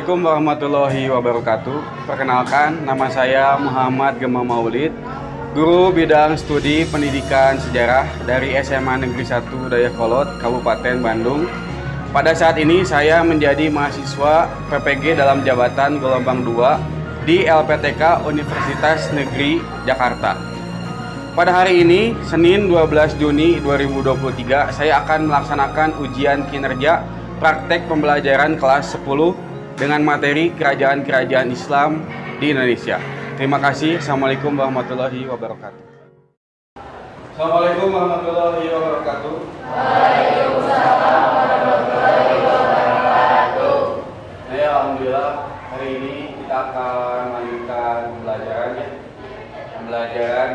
Assalamualaikum warahmatullahi wabarakatuh. Perkenalkan, nama saya Muhammad Gema Maulid, guru bidang studi pendidikan sejarah dari SMA Negeri 1 Dayakolot, Kabupaten Bandung. Pada saat ini saya menjadi mahasiswa PPG dalam jabatan gelombang 2 di LPTK Universitas Negeri Jakarta. Pada hari ini, Senin 12 Juni 2023, saya akan melaksanakan ujian kinerja praktek pembelajaran kelas 10 dengan materi kerajaan-kerajaan Islam di Indonesia. Terima kasih. Assalamualaikum warahmatullahi wabarakatuh. Assalamualaikum warahmatullahi wabarakatuh. Waalaikumsalam warahmatullahi wabarakatuh. Ya, alhamdulillah hari ini kita akan melanjutkan pembelajaran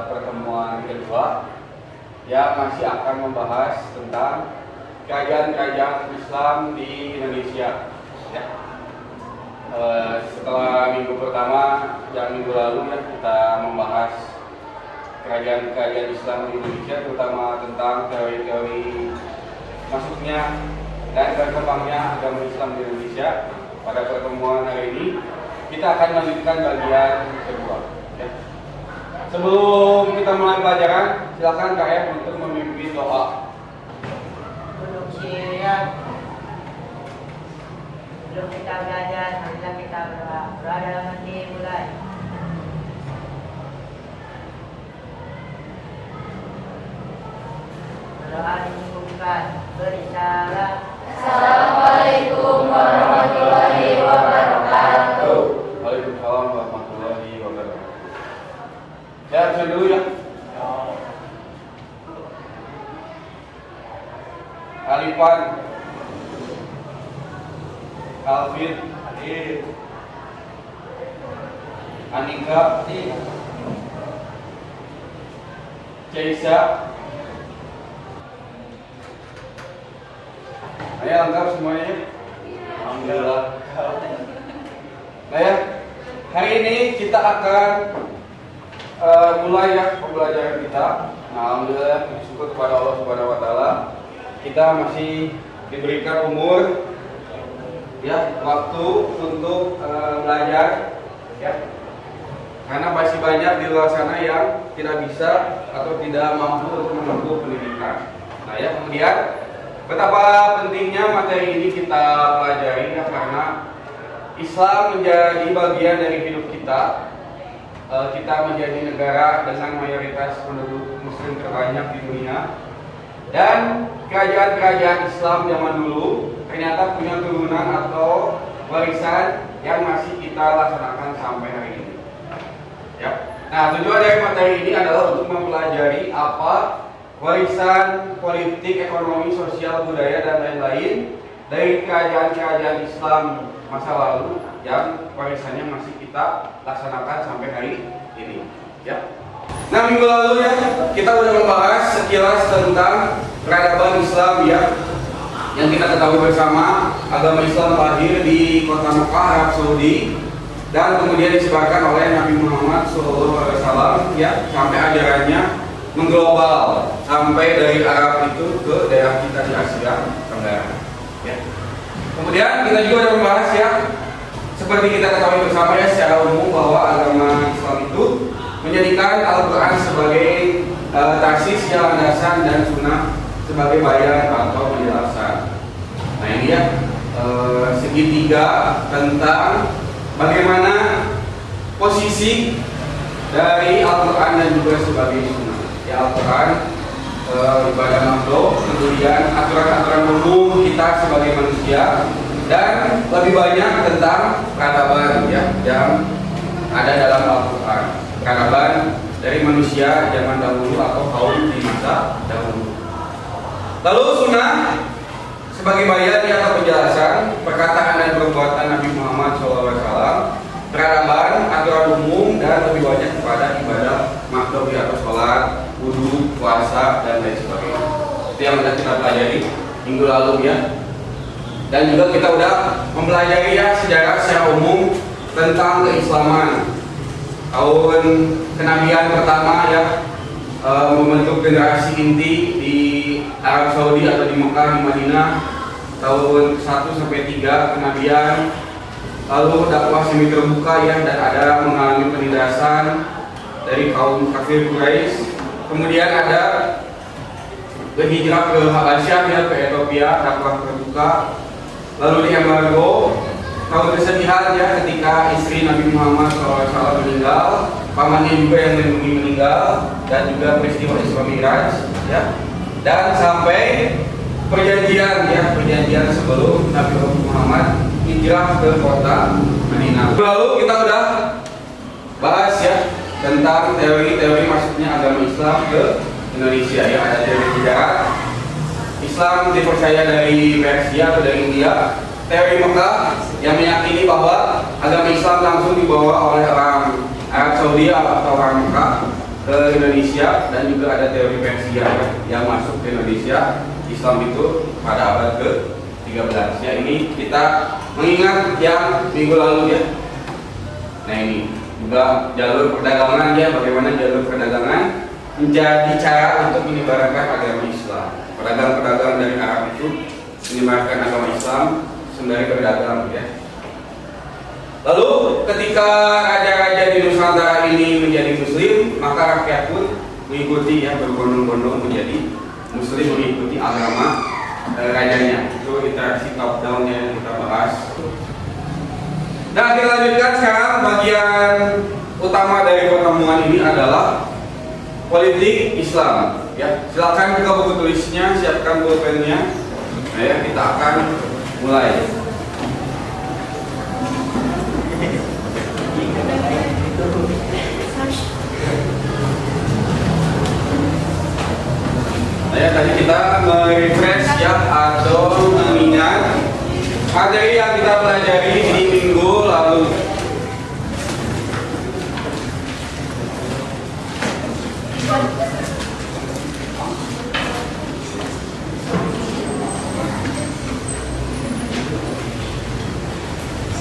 pertemuan kedua yang masih akan membahas tentang kerajaan-kerajaan Islam di Indonesia. Ya. Setelah minggu pertama yang minggu lalu ya, kita membahas kerajaan-kerajaan Islam di Indonesia, terutama tentang teori-teori masuknya dan berkembangnya agama Islam di Indonesia. Pada pertemuan hari ini kita akan melanjutkan bagian kedua. Ya. Sebelum kita mulai pelajaran, silakan Kak F untuk memimpin doa. Sebelum kita belajar, marilah kita berdoa. Doa dalam hati mulai. Berdoa dimampukan. Berisalah. Assalamualaikum warahmatullahi wabarakatuh. Waalaikumsalam warahmatullahi wabarakatuh. Ya, absen dulu ya. Alifan, Alvin, Adil, Anika, Caisa. Ayo lengkap semuanya. Alhamdulillah. Nah ya, hari ini kita akan mulai ya pembelajaran kita. Nah, alhamdulillah bersyukur kepada Allah Subhanahu wa taala. Kita masih diberikan umur ya, waktu untuk belajar ya. Karena masih banyak di luar sana yang tidak bisa atau tidak mampu untuk menempuh pendidikan. Nah ya, kemudian betapa pentingnya materi ini kita pelajari ya, karena Islam menjadi bagian dari hidup kita. Kita menjadi negara dengan mayoritas penduduk muslim terbanyak di dunia, dan kerajaan-kerajaan Islam zaman dulu ternyata punya turunan atau warisan yang masih kita laksanakan sampai hari ini. Ya. Nah, tujuan dari materi ini adalah untuk mempelajari apa warisan politik, ekonomi, sosial, budaya, dan lain-lain dari kerajaan-kerajaan Islam masa lalu yang warisannya masih kita laksanakan sampai hari ini. Ya. Nah, minggu lalu ya kita udah membahas sekilas tentang peradaban Islam ya, yang kita ketahui bersama agama Islam lahir di kota Mekah, Arab Saudi, dan kemudian disebarkan oleh Nabi Muhammad SAW ya, sampai ajarannya mengglobal sampai dari Arab itu ke daerah kita di Asia Tenggara. Ya. Kemudian kita juga udah membahas ya, seperti kita ketahui bersama ya secara umum bahwa agama Islam itu menjadikan Al-Quran sebagai taksis ya, landasan, dan sunnah sebagai bayan atau penjelasan. Nah ini ya segitiga tentang bagaimana posisi dari Al-Quran dan juga sebagai sunnah. Ya, Al-Quran ibadah makhluk, kemudian aturan-aturan umum kita sebagai manusia, dan lebih banyak tentang peradaban ya yang ada dalam Al-Quran. Peradaban dari manusia zaman dahulu atau kaum di masa dahulu. Lalu sunnah sebagai bayan atau penjelasan perkataan dan perbuatan Nabi Muhammad SAW, peradaban, aturan umum, dan lebih banyak kepada ibadah makhluk atau sholat, wudu, puasa, dan lain sebagainya. Itu yang sudah kita pelajari minggu lalu ya. Dan juga kita udah mempelajari ya sejarah secara umum tentang keislaman. Tahun kenabian pertama ya, membentuk generasi inti di Arab Saudi atau di Mekah, di Madinah tahun 1 sampai 3 kenabian. lalu dakwah semi terbuka ya, dan ada mengalami penindasan dari kaum kafir Quraisy. Kemudian ada berhijrah ke Habasyah ya, ke Ethiopia, dakwah terbuka. Lalu di embargo, tahun kesedihan ya ketika istri Nabi Muhammad SAW meninggal, pamannya juga yang melindungi meninggal, dan juga peristiwa Isra Mi'raj ya, dan sampai perjanjian ya, perjanjian sebelum Nabi Muhammad hijrah ke kota Madinah. Lalu kita udah bahas ya tentang teori-teori masuknya agama Islam ke Indonesia ya. Ada teori sejarah Islam dipercaya dari Persia atau dari India, teori Mekah yang meyakini bahwa agama Islam langsung dibawa oleh orang Arab Saudi atau orang Mekah ke Indonesia, dan juga ada teori Persia yang masuk ke Indonesia Islam itu pada abad ke-13 ya. Ini kita mengingat yang minggu lalu ya. Nah ini juga jalur perdagangan ya, bagaimana jalur perdagangan menjadi cara untuk menyebarkan agama Islam. Pedagang-pedagang dari Arab itu menyebarkan agama Islam sembari berdagang ya. Lalu ketika raja-raja di Nusantara ini menjadi Muslim, maka rakyat pun mengikuti ya, berbondong-bondong menjadi Muslim, mengikuti agama rajanya. Itu interaksi top down yang kita bahas. Nah, kita lanjutkan sekarang. Bagian utama dari pertemuan ini adalah politik Islam. Ya, silakan buka buku tulisnya, siapkan pulpennya. Nah, ya, kita akan mulai. Nah, ya, tadi kita merefresh ya, atau mengingat materi yang kita pelajari di minggu lalu.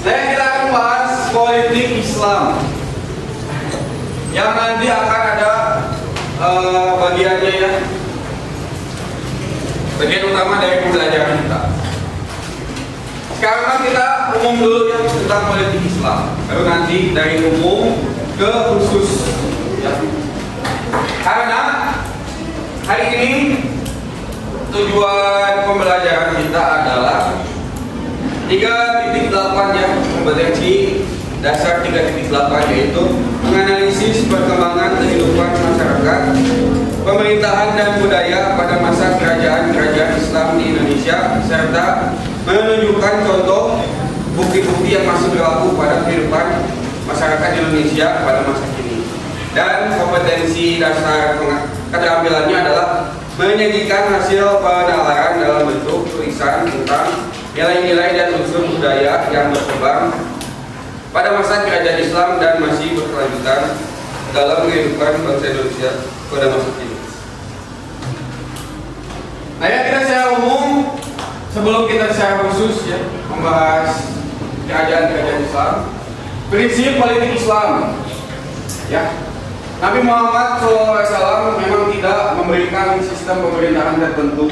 Nah, kita akan bahas politik Islam yang nanti akan ada bagiannya ya, bagian utama dari pembelajaran kita. Sekarang kita umum dulu ya tentang politik Islam, baru nanti dari umum ke khusus ya. Karena hari ini tujuan pembelajaran kita adalah 3.8 ya, kompetensi dasar 3.8, yaitu menganalisis perkembangan kehidupan masyarakat, pemerintahan dan budaya pada masa kerajaan-kerajaan Islam di Indonesia, serta menunjukkan contoh bukti-bukti yang masih berlaku pada kehidupan masyarakat Indonesia pada masa kini. Dan kompetensi dasar keterampilannya adalah menyajikan hasil penalaran dalam bentuk tulisan tentang nilai-nilai dan unsur budaya yang berkembang pada masa kerajaan Islam dan masih berkelanjutan dalam kehidupan bangsa Indonesia pada masa kini. Nah ya, kita secara umum sebelum kita secara khusus ya membahas kerajaan-kerajaan Islam, prinsip politik Islam ya. Nabi Muhammad SAW memang tidak memberikan sistem pemerintahan tertentu,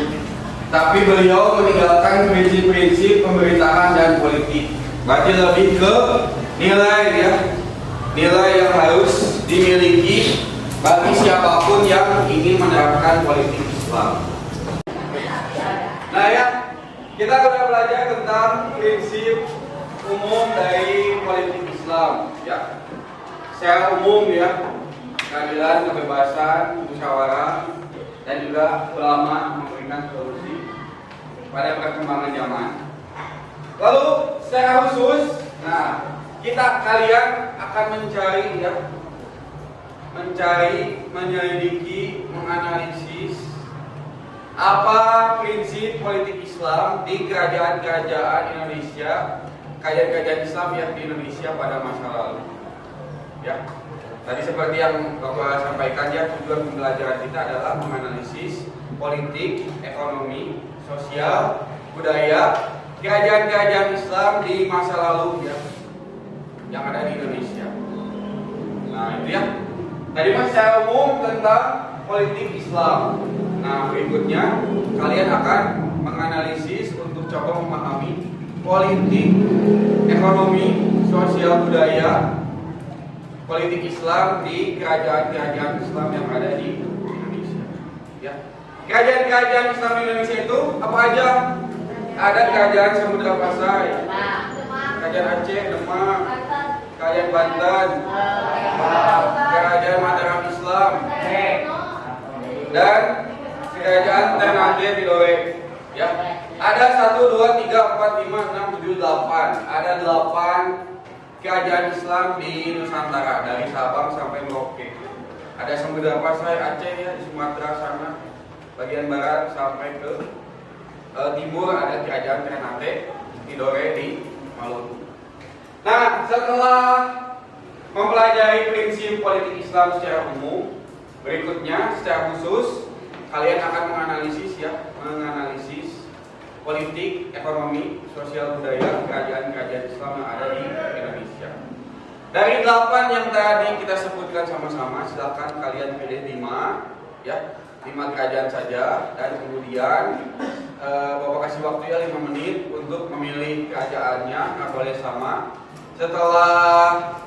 tapi beliau meninggalkan prinsip-prinsip pemerintahan dan politik. Berarti lebih ke nilai ya, nilai yang harus dimiliki bagi siapapun yang ingin menerapkan politik Islam. Nah ya, kita sudah belajar tentang prinsip umum dari politik Islam ya. Secara umum ya, keadilan, kebebasan, musyawarah, dan juga ulama memberikan solusi pada perkembangan zaman. Lalu secara khusus, nah kalian akan mencari ya, menyelidiki, menganalisis apa prinsip politik Islam di kerajaan-kerajaan Indonesia, kerajaan-kerajaan Islam yang di Indonesia pada masa lalu. Ya. Tadi seperti yang Bapak sampaikan ya, tujuan pembelajaran kita adalah menganalisis politik, ekonomi, sosial, budaya, kerajaan-kerajaan Islam di masa lalu ya, yang ada di Indonesia. Nah itu ya, tadi mas secara umum tentang politik Islam. Nah berikutnya kalian akan menganalisis untuk coba memahami politik, ekonomi, sosial budaya, politik Islam di kerajaan-kerajaan Islam yang ada di Indonesia. Ya. Kerajaan-kerajaan Islam di Indonesia itu apa aja? Ada kerajaan Samudra Pasai, kerajaan Aceh, Demak, kerajaan Banten, kerajaan Mataram Islam, dan kerajaan Ternate Tidore. Ya, ada 1, 2, 3, 4, 5, 6, 7, 8. Ada 8 kerajaan Islam di Nusantara dari Sabang sampai Merauke. Ada Samudra Pasai Aceh ya di Sumatera sana, bagian barat sampai ke timur ada kerajaan Ternate Tidore di Maluku. Nah, setelah mempelajari prinsip politik Islam secara umum, berikutnya secara khusus kalian akan menganalisis politik, ekonomi, sosial budaya kerajaan-kerajaan Islam yang ada di Indonesia. Dari 8 yang tadi kita sebutkan sama-sama, silakan kalian pilih 5 ya, 5 kerajaan saja, dan kemudian Bapak kasih waktu ya 5 menit untuk memilih kerajaannya, nggak boleh sama. Setelah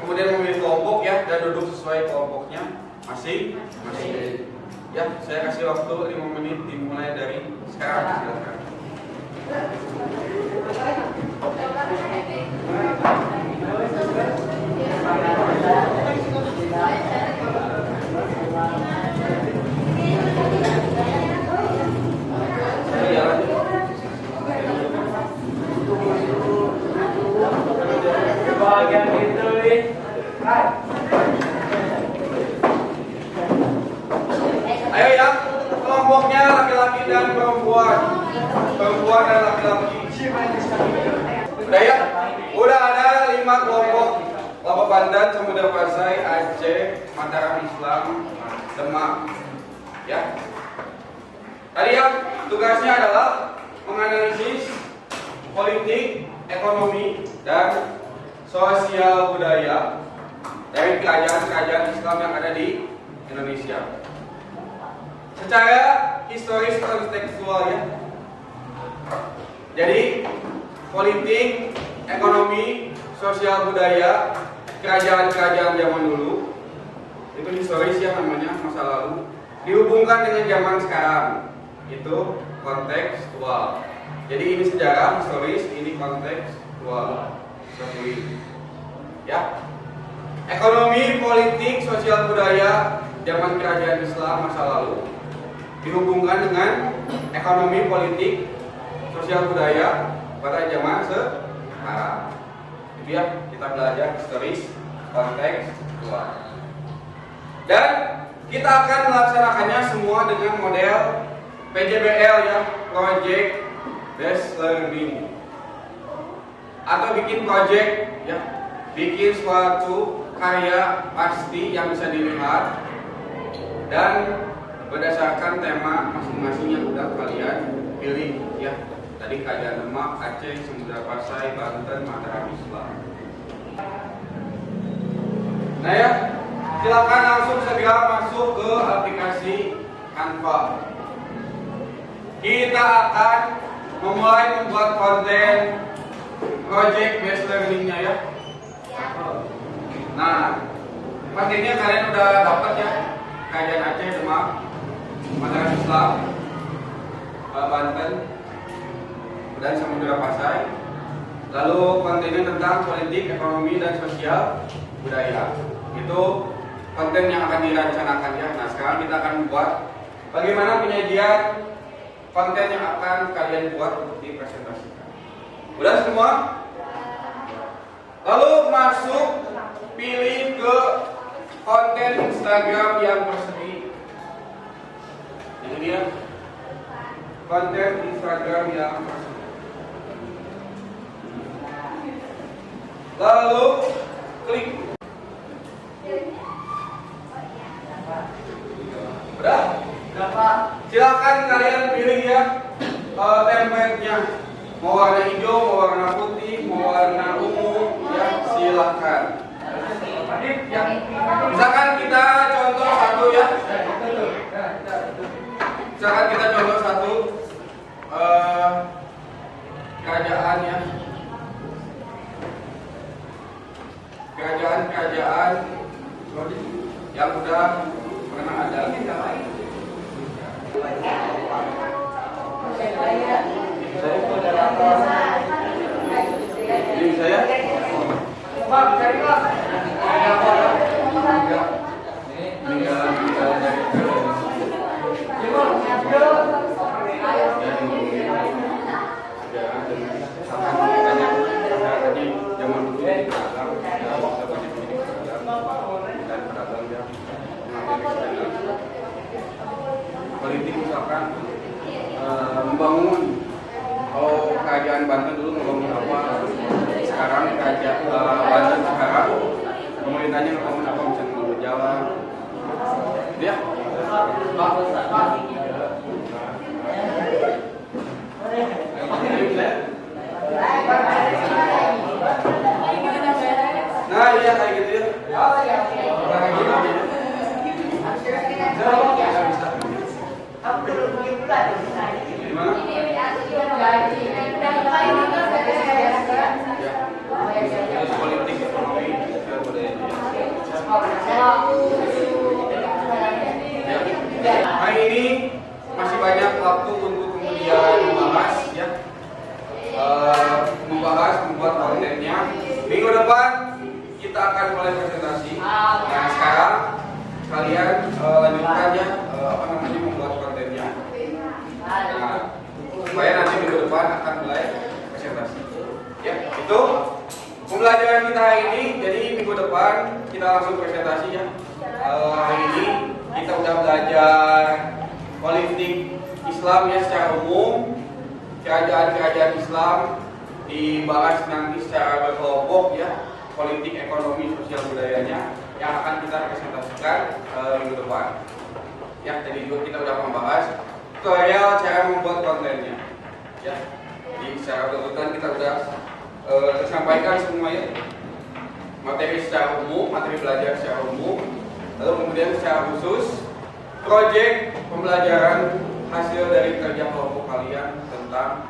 kemudian memilih kelompok ya dan duduk sesuai kelompoknya masing. Ya, saya kasih waktu 5 menit dimulai dari sekarang. Silakan. Bagian itu Ayo ya, kelompoknya laki-laki dan perempuan dan laki-laki. Udah ya? Udah ada 5 kelompok: Kelompok Banten, Samudra Pasai, Aceh, Mataram Islam, Demak. Ya. Tadi ya, tugasnya adalah menganalisis politik, ekonomi, dan sosial budaya dari kerajaan-kerajaan Islam yang ada di Indonesia. Secara historis kontekstual ya. Jadi politik, ekonomi, sosial budaya kerajaan-kerajaan zaman dulu itu historis ya, namanya masa lalu, dihubungkan dengan zaman sekarang, itu kontekstual. Jadi ini sejarah historis, ini kontekstual. Ya. Ekonomi, politik, sosial budaya zaman kerajaan Islam masa lalu dihubungkan dengan ekonomi, politik, sosial budaya pada zaman sekarang. Itu ya, kita belajar historis, kontekstual. Dan kita akan melaksanakannya semua dengan model PJBL ya, Project Based Learning. Atau bikin project ya, bikin suatu karya pasti yang bisa dilihat dan berdasarkan tema masing-masing yang sudah kalian pilih ya. Tadi kerajaan Demak, Aceh, Samudra Pasai, Banten, Mataram Islam. Nah ya, silakan langsung segera masuk ke aplikasi Canva. Kita akan memulai membuat konten project based learning-nya ya. Nah, kontennya kalian udah dapat ya. Kerajaan Aceh, Demak, Mataram Islam, Banten, dan Samudra Pasai. Lalu kontennya tentang politik, ekonomi, dan sosial budaya. Itu konten yang akan dirancangkan ya. Nah, sekarang kita akan buat bagaimana penyajian konten yang akan kalian buat untuk dipresentasikan. Udah semua? Lalu masuk, pilih ke konten Instagram yang persegi. Ini dia konten Instagram yang persegi. Lalu klik. Udah? Silakan kalian pilih ya template-nya. Mau warna hijau, mau warna putih, mau warna ungu, ya silakan. Misalkan kita contoh satu ya. Misalkan kita contoh satu kerajaan kerajaan ya. Kerajaan-kerajaan yang udah pernah ada. Ini saya. Politik misalkan membangun, kalau kerajaan Banten dulu membangun apa, sekarang kerajaan Banten sekarang pemerintahnya membangun apa, misalnya membangun jalan, ya. Nah iya kayak gitu ya. Kayak gitu aja. Gimana? Terus politik, ekonomi, sosial budaya. Ya. Hari ini masih banyak waktu untuk kemudian membahas ya, membuat kontennya. Minggu depan kita akan mulai presentasi. Nah sekarang kalian lanjutkan ya, membuat kontennya. Nah, supaya nanti minggu depan akan mulai presentasi. Ya, itu pembelajaran kita hari ini. Jadi minggu depan kita langsung presentasi ya. Hari ini kita udah belajar politik Islam ya secara umum, kerajaan-kerajaan Islam dibahas nanti secara berkelompok ya, politik, ekonomi, sosial budayanya yang akan kita presentasikan minggu depan. Ya, tadi juga kita udah membahas tutorial cara membuat kontennya. Ya, jadi secara berurutan kita udah tersampaikan semua ya, materi secara umum, materi belajar secara umum, lalu kemudian secara khusus proyek pembelajaran hasil dari kerja kelompok kalian tentang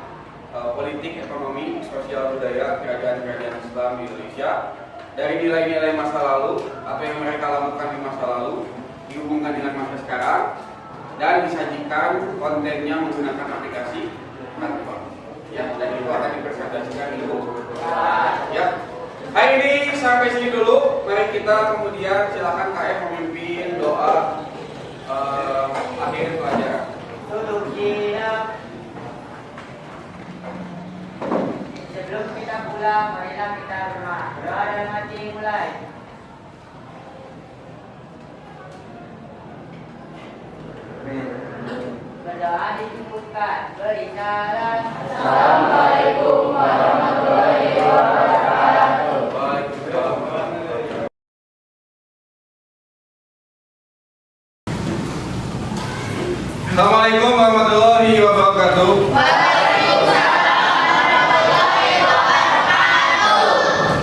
politik, ekonomi, sosial budaya kerajaan-kerajaan Islam di Indonesia, dari nilai-nilai masa lalu, apa yang mereka lakukan di masa lalu dihubungkan dengan masa sekarang, dan disajikan kontennya menggunakan aplikasi Canva. Ya, dan itu akan dipresentasikan dulu. Ya, hari ini sampai sini dulu. Mari kita kemudian silakan KF memimpin doa akhir pelajaran. Duduk siap. Sebelum kita pulang, marilah kita berdoa. Doa dalam hati mulai. Berdoa dicukupkan. Beri salam. Assalamualaikum warahmatullahi wabarakatuh. Assalamualaikum warahmatullahi wabarakatuh.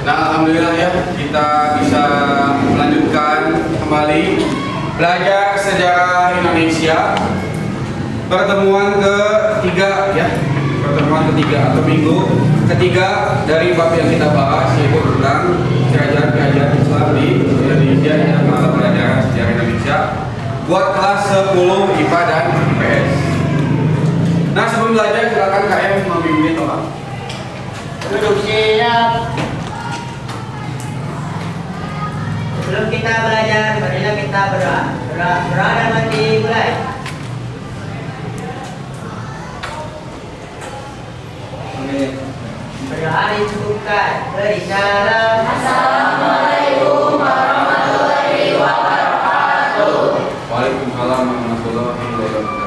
Nah, alhamdulillah ya, kita bisa melanjutkan kembali belajar sejarah Indonesia. Pertemuan ketiga ya, pertemuan ketiga atau minggu ketiga dari bab yang kita bahas, yaitu tentang kerajaan-kerajaan Islam di Indonesia yang mata pelajaran sejarah Indonesia buat kelas 10 IPA dan IPS. Nah, sebelum belajar silakan KM memimpin doa. Duduk siap. Sebelum kita belajar, marilah kita berdoa. Doa dalam hati mulai. Berdoa dicukupkan. Beri salam. Assalamualaikum warahmatullahi wabarakatuh. Waalaikumsalam warahmatullahi wabarakatuh.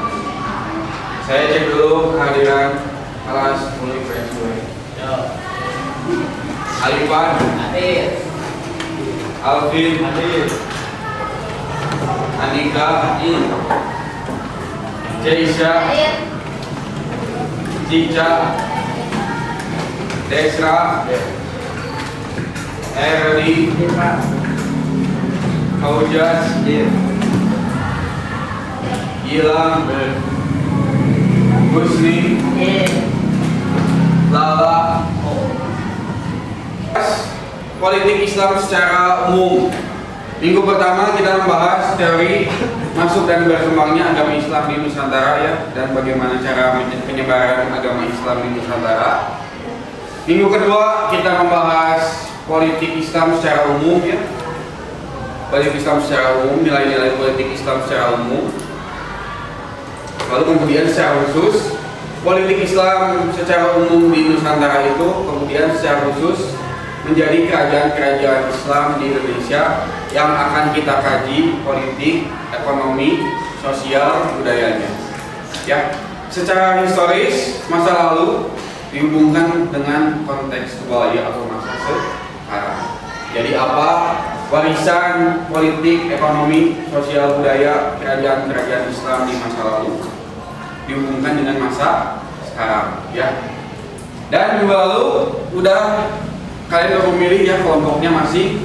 Saya cek dulu kehadiran kelas 10 IPS 2. Alifan, Hadir. Alvin, hadir. Anika, hadir. Jaisha, Cica, Desra, Erdi, Faujas, Gilang, Gusni, Lala, Politik Islam secara umum. Minggu pertama kita membahas teori masuk dan berkembangnya agama Islam di Nusantara ya, dan bagaimana cara penyebaran agama Islam di Nusantara. Minggu kedua kita membahas politik Islam secara umum ya. Politik Islam secara umum, nilai-nilai politik Islam secara umum. Lalu kemudian secara khusus politik Islam secara umum di Nusantara itu kemudian secara khusus menjadi kerajaan-kerajaan Islam di Indonesia yang akan kita kaji politik, ekonomi, sosial, budayanya. Ya, secara historis masa lalu dihubungkan dengan konteks kebaya atau masa sekarang. Jadi apa warisan politik, ekonomi, sosial, budaya kerajaan-kerajaan Islam di masa lalu dihubungkan dengan masa sekarang, ya. Dan minggu lalu udah kalian udah memilih ya kelompoknya masih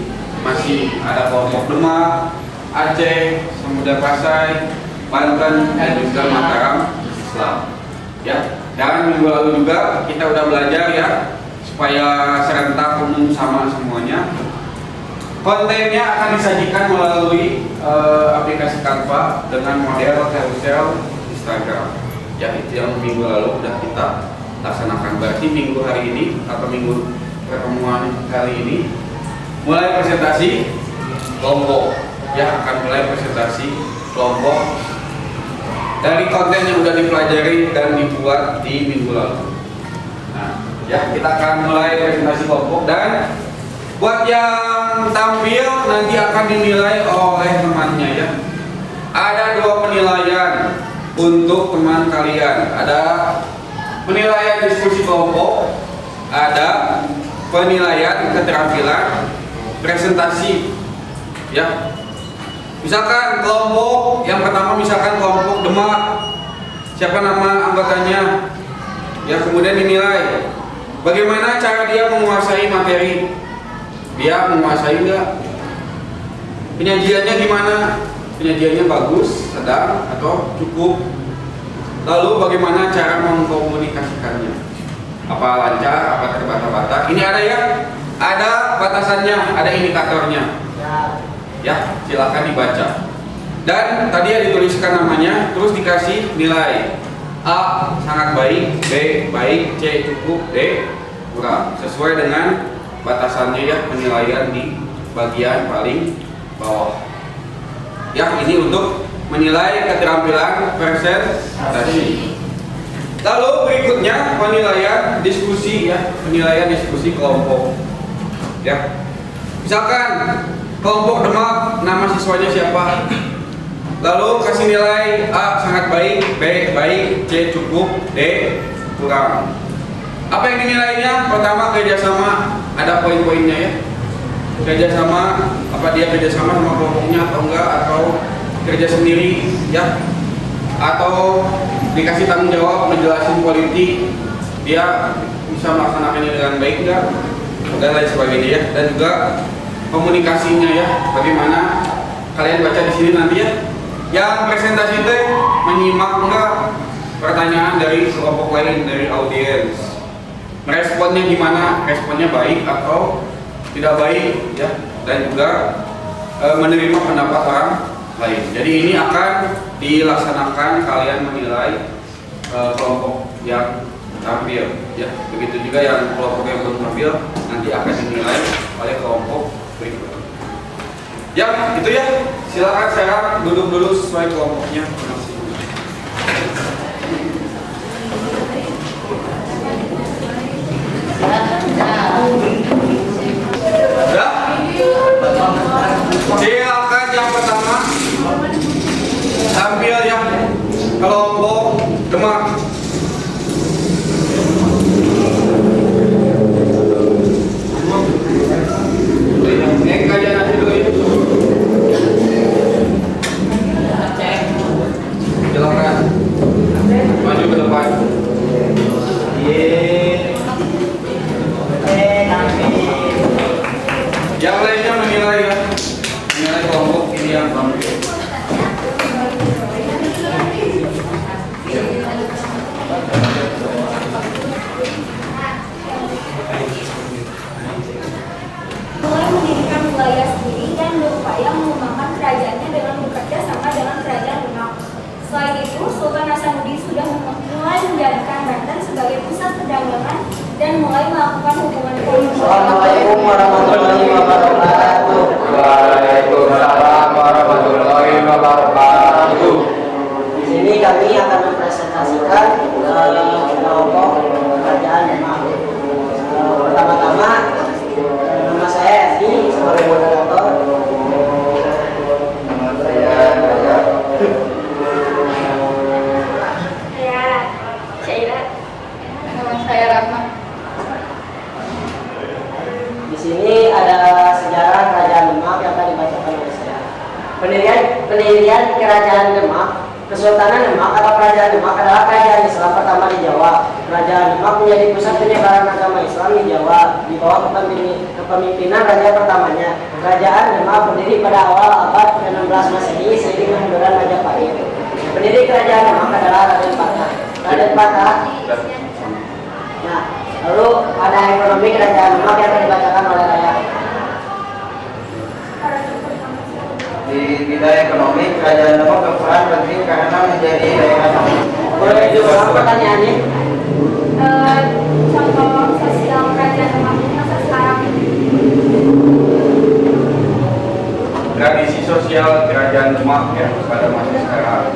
ada kelompok Demak, Aceh, Samudra Pasai, Banten, dan juga Mataram Islam. Ya, dan minggu lalu juga kita udah belajar ya supaya serentak umum sama semuanya. Kontennya akan disajikan melalui aplikasi Canva dengan model carousel Instagram. Ya, itu yang minggu lalu udah kita laksanakan. Berarti minggu hari ini atau minggu pertemuan kali ini mulai presentasi kelompok ya, akan mulai presentasi kelompok dari konten yang sudah dipelajari dan dibuat di minggu lalu. Nah, ya kita akan mulai presentasi kelompok, dan buat yang tampil nanti akan dinilai oleh temannya ya. Ada 2 penilaian untuk teman kalian. Ada penilaian diskusi kelompok, ada penilaian keterampilan presentasi ya. Misalkan kelompok yang pertama, misalkan kelompok Demak, siapa nama anggotanya ya, kemudian dinilai bagaimana cara dia menguasai materi, dia menguasai enggak, penyajiannya gimana, penyajiannya bagus, sedang, atau cukup, lalu bagaimana cara mengkomunikasikannya, apa lancar, apa terbata-bata. Ini ada ya, ada batasannya, ada indikatornya. Ya, silakan dibaca. Dan tadi ya dituliskan namanya, terus dikasih nilai. A sangat baik, B baik, C cukup, D kurang. Sesuai dengan batasannya ya, penilaian di bagian paling bawah. Ya, ini untuk menilai keterampilan presentasi. Lalu berikutnya penilaian diskusi ya, penilaian diskusi kelompok. Ya, misalkan kelompok Demak, nama siswanya siapa? Lalu kasih nilai A sangat baik, B baik, C cukup, D kurang. Apa yang dinilainya? Pertama kerjasama, ada poin-poinnya ya. Kerjasama, apa dia kerjasama sama kelompoknya atau enggak, atau kerja sendiri ya, atau dikasih tanggung jawab menjelaskan politik, dia bisa melaksanakannya dengan baik enggak, dan lain sebagainya ya. Dan juga komunikasinya ya, bagaimana kalian baca di sini nanti ya. Yang presentasi itu menyimak enggak pertanyaan dari kelompok lain, dari audiens, responnya gimana, responnya baik atau tidak baik ya, dan juga menerima pendapat orang lain. Jadi ini akan dilaksanakan, kalian menilai kelompok yang tampil ya. Begitu juga yang kelompok yang belum tampil nanti akan dinilai oleh kelompok berikut. Ya, itu ya. Silakan sekarang duduk dulu sesuai kelompoknya. Terima kasih. Sudah? Silakan yang pertama tampil ya, kelompok Demak. Kajian nanti dulu ya. Silakan maju ke depan. Yang lainnya menilai ya, menilai kelompok ini yang tampil. wilayah sendiri dan berupaya mengembangkan kerajaannya dengan bekerja sama dengan kerajaan Demak. Selain itu, Sultan Hasanuddin sudah mulai menjadikan Banten sebagai pusat perdagangan dan mulai melakukan hubungan ekonomi. Assalamualaikum warahmatullahi wabarakatuh. Waalaikumsalam warahmatullahi wabarakatuh. Di sini kami akan mempresentasikan kelompok kerajaan Demak. Pertama-tama, nama saya Edi sebagai moderator. Saya Ratna. Di sini ada sejarah kerajaan Demak yang akan dibacakan oleh saya. Pendirian kerajaan Demak. Kesultanan Demak atau kerajaan Demak adalah kerajaan Islam pertama di Jawa. Kerajaan Demak menjadi pusat penyebaran agama Islam di Jawa di bawah kepemimpinan raja pertamanya. Kerajaan Demak berdiri pada awal abad ke-16 Masehi seiring kemunduran Majapahit. Pendiri kerajaan Demak adalah Raden Patah. Raden Patah. Nah, lalu ada ekonomi kerajaan Demak yang akan dibacakan oleh Raya. Di bidang ekonomi, kerajaan Demak berperan penting karena menjadi daerah. Boleh diulang pertanyaannya? Contoh sosial kerajaan Demak di masa sekarang. Tradisi sosial kerajaan Demak ya pada masa sekarang.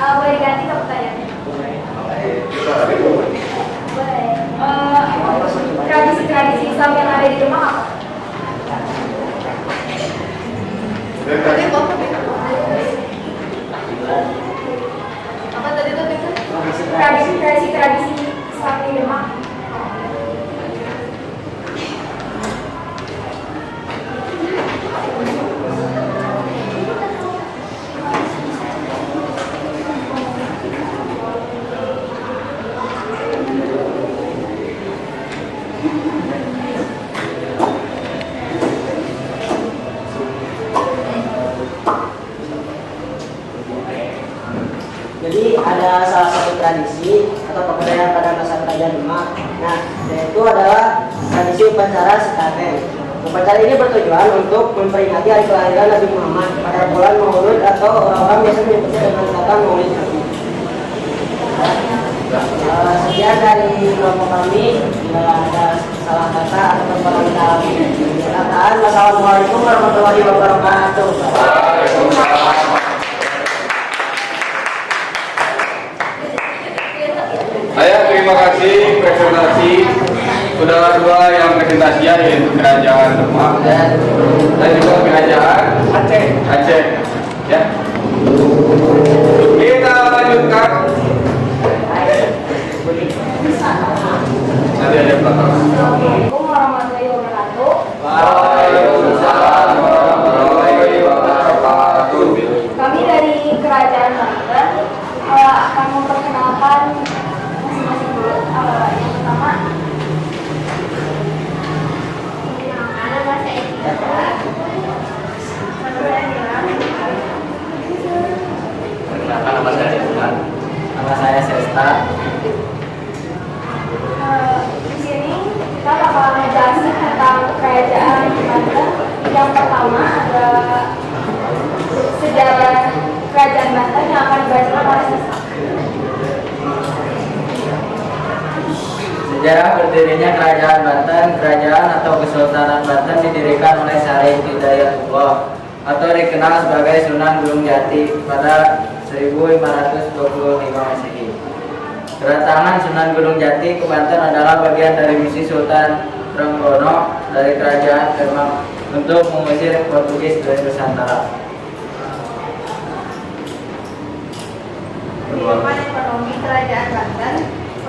Boleh diganti ke pertanyaannya? Boleh. Tradisi-tradisi Islam yang ada di Demak apa? Apa tadi tuh? Tradisi Islam di Demak. Jadi ada salah satu tradisi atau kebudayaan pada masa kerajaan Demak. Nah, yaitu adalah tradisi upacara sekaten. Upacara ini bertujuan untuk memperingati hari kelahiran Nabi Muhammad pada bulan Maulud atau orang-orang biasa menyebutnya dengan kata Maulid Nabi. Sekian dari kelompok kami. Bila ada salah kata atau kekurangan dalam perkataan, wassalamualaikum warahmatullahi wabarakatuh. Saya terima kasih presentasi saudara dua yang presentasinya yaitu kerajaan Demak dan juga kerajaan Aceh. Ya. Kita lanjutkan. Nanti ada belakang. Assalamualaikum warahmatullahi wabarakatuh. Waalaikumsalam warahmatullahi wabarakatuh. Kami dari Kerajaan Banten akan memperkenalkan masing-masing dulu. Yang pertama, nama saya Ika. Perkenalkan, nama saya Ridwan. Nama saya Sesta. Di sini kita bakal ngejelasin tentang Kerajaan Banten. Yang pertama ada sejarah Kerajaan Banten yang akan dibacakan oleh Sesta. Sejarah berdirinya Kerajaan Banten. Kerajaan atau Kesultanan Banten didirikan oleh Syarif Hidayatullah atau dikenal sebagai Sunan Gunung Jati pada 1525 Masehi. Kedatangan Sunan Gunung Jati ke Banten adalah bagian dari misi Sultan Trenggono dari Kerajaan Demak untuk mengusir Portugis dari Nusantara. Kehidupan ekonomi Kerajaan Banten.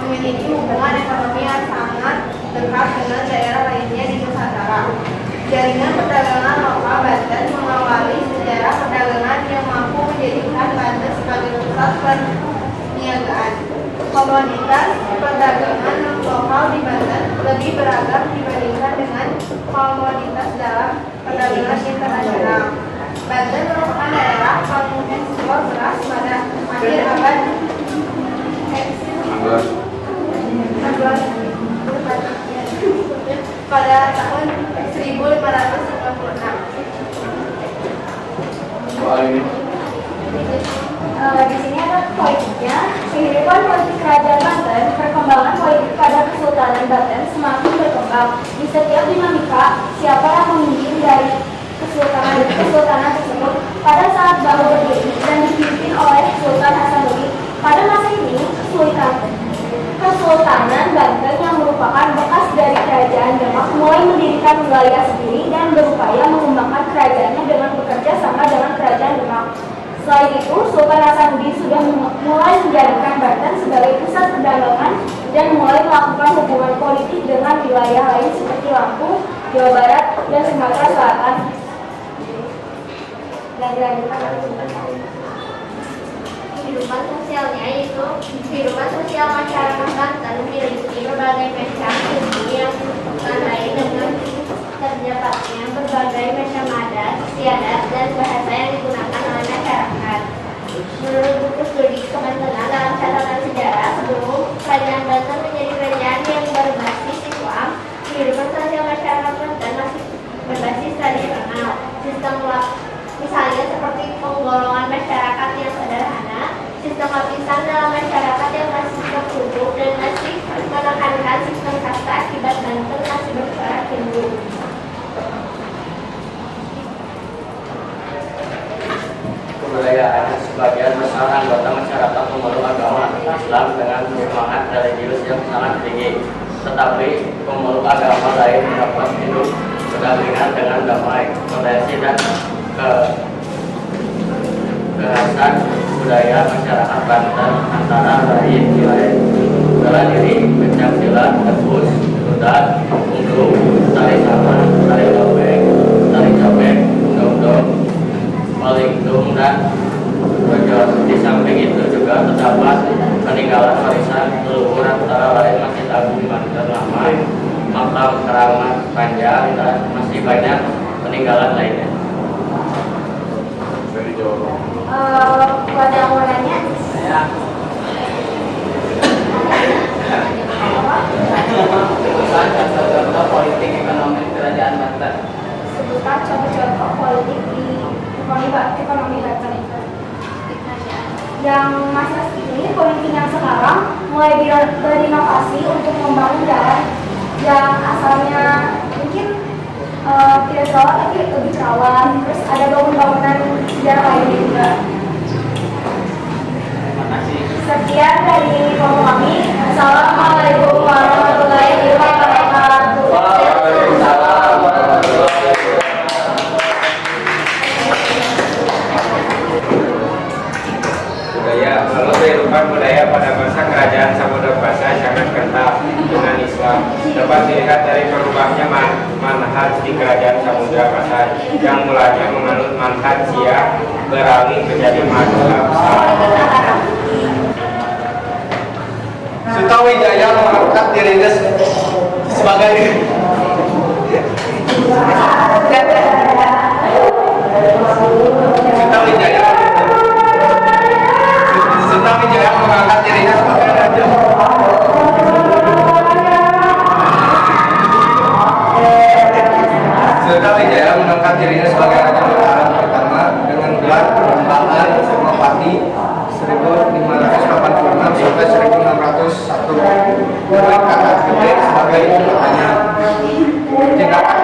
memiliki hubungan ekonomi yang sangat dekat dengan daerah lainnya di Nusantara. Jaringan perdagangan lokal Banten mengawali sejarah perdagangan yang mampu menjadikan Banten sebagai pusat perniagaan. Komoditas perdagangan lokal di Banten lebih beragam dibandingkan dengan komoditas dalam perdagangan internasional. Banten merupakan daerah pengekspor beras pada akhir abad pada tahun 1596. Di sini ada poinnya, kehidupan politik kerajaan Banten, perkembangan politik pada Kesultanan Banten semakin berkembang. Di setiap dinamika, siapa yang memimpin dari kesultanan tersebut pada saat baru berdiri dan dipimpin oleh Sultan Hasanuddin. Pada masa ini, Kesultanan Banten yang merupakan bekas dari Kerajaan Demak mulai mendirikan wilayah sendiri dan berupaya mengembangkan kerajaannya dengan bekerja sama dengan Kerajaan Demak. Selain itu, Sultan Hasanuddin sudah mulai menjadikan Banten sebagai pusat perdagangan dan mulai melakukan hubungan politik dengan wilayah lain seperti Lampung, Jawa Barat, dan Sumatera Selatan. Dan dilanjutkan oleh Sultan Hasanuddin. Kehidupan sosialnya yaitu kehidupan sosial masyarakat Banten memiliki berbagai macam fungsi yang ditandai dengan terdapatnya berbagai macam adat, istiadat, dan bahasa yang digunakan oleh masyarakat. Menurut buku studi kebantenan dalam catatan sejarah sebelum Kerajaan Banten menjadi kerajaan yang berbasis Islam, kehidupan sosial masyarakat Banten masih berbasis tradisional. Misalnya seperti penggolongan masyarakat yang sederhana, sistem lapisan dalam masyarakat yang masih tertutup, dan masih menekankan sistem kasta akibat Banten masih bercorak Hindu. Kebudayaan sebagian besar anggota masyarakat memeluk agama Islam dengan semangat religius yang sangat tinggi, tetapi pemeluk agama lain dapat hidup berdampingan dengan damai, toleransi dan kekhasan budaya masyarakat Banten antara lain bela diri, pencaksilat, tebus, rudat, unggung, tari saman, tari cobek, dongdong, palingtung, dan bejos. Di samping itu juga terdapat peninggalan warisan leluhur antara lain Masjid Agung Banten Lama, makam keramat panjang, dan masih banyak peninggalan lainnya. Pada awalnya Contoh politik ekonomi kerajaan Banten. sebutan contoh-contoh politik di ekonomi Banten yang masa ini, politik yang sekarang mulai berinovasi untuk membangun jalan yang asalnya mungkin tidak terawat tapi lebih terawat. Terus ada bangunan sejarah lainnya juga. Sekian dari kelompok kami. Assalamualaikum warahmatullahi wabarakatuh. Waalaikumsalam warahmatullahi wabarakatuh. Lalu kehidupan budaya pada masa kerajaan Samudra Pasai sangat kental dengan Islam. Dapat dilihat dari berubahnya manhaj di kerajaan Samudra Pasai yang mulanya menganut manhaj Syiah beralih menjadi mazhab Salaf. Sutawijaya mengangkat dirinya sebagai Sutawijaya mengangkat dirinya sebagai raja. Sutawijaya mengangkat dirinya sebagai raja Mataram pertama dengan gelar perempuan Senopati 1586 sampai 1601. Dengan kata gede sebagai katanya. Tindakan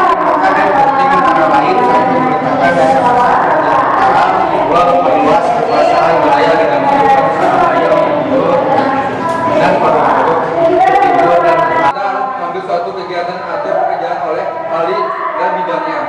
dan penting antara lain satu meletakkan dasar kerajaan Mataram, dua memperluas kekuasaan wilayah dengan melakukan Surabaya mundur dan Purwokerto timur dan mengambil suatu kegiatan atau pekerjaan oleh ahli dan bidangnya.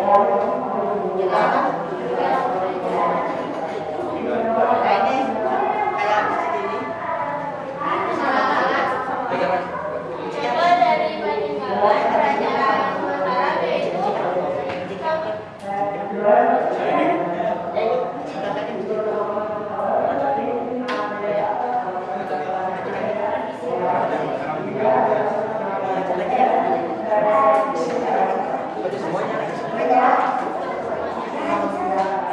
Siapa dari peninggalan kerajaan Mataram yaitu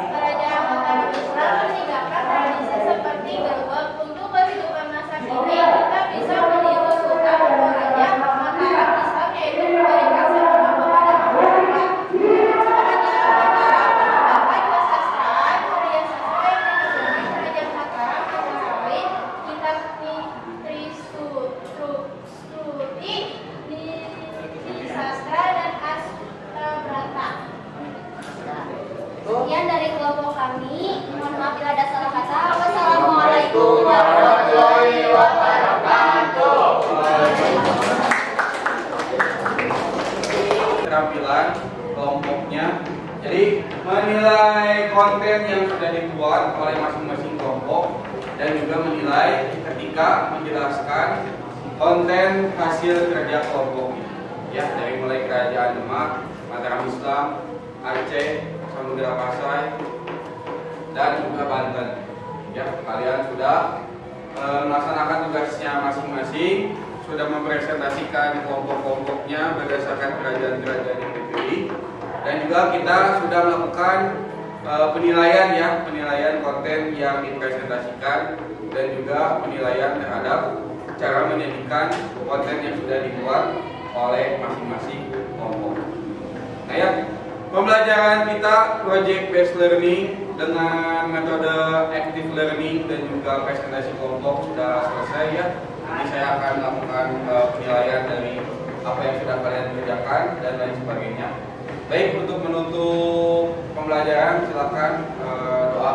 kerajaan Mataram Islam meninggalkan tradisi seperti gerbek untuk kehidupan masa kini. Kita bisa meniru sultan atau raja Mataram Islam yaitu memberikan sembahkan kepada masyarakat. Kerajaan Mataram merupakan kesastraan karya sastra yang ditemukan Kerajaan Mataram antara lain Kitab Tristuti, Niti Sastra dan Astabrata. Sekian dari kelompok kami. Mohon maaf bila ada salah kata. Wassalamualaikum warahmatullahi wabarakatuh. Keterampilan kelompoknya. Jadi menilai konten yang sudah dibuat oleh masing-masing kelompok dan juga menilai ketika menjelaskan konten hasil kerja kelompok ini. Ya, dari mulai Kerajaan Demak, Mataram Islam, Aceh, Samudra Pasai, dan juga Banten. Ya, kalian sudah melaksanakan tugasnya masing-masing, sudah mempresentasikan kelompok-kelompoknya berdasarkan kerajaan-kerajaan yang dipilih, dan juga kita sudah melakukan penilaian ya, penilaian konten yang dipresentasikan dan juga penilaian terhadap cara menyajikan konten yang sudah dibuat oleh masing-masing kelompok. Nah ya, pembelajaran kita project based learning dengan metode active learning dan juga presentasi kelompok sudah selesai ya. Ini saya akan melakukan penilaian dari apa yang sudah kalian kerjakan dan lain sebagainya. Baik, untuk menutup pembelajaran silakan doa.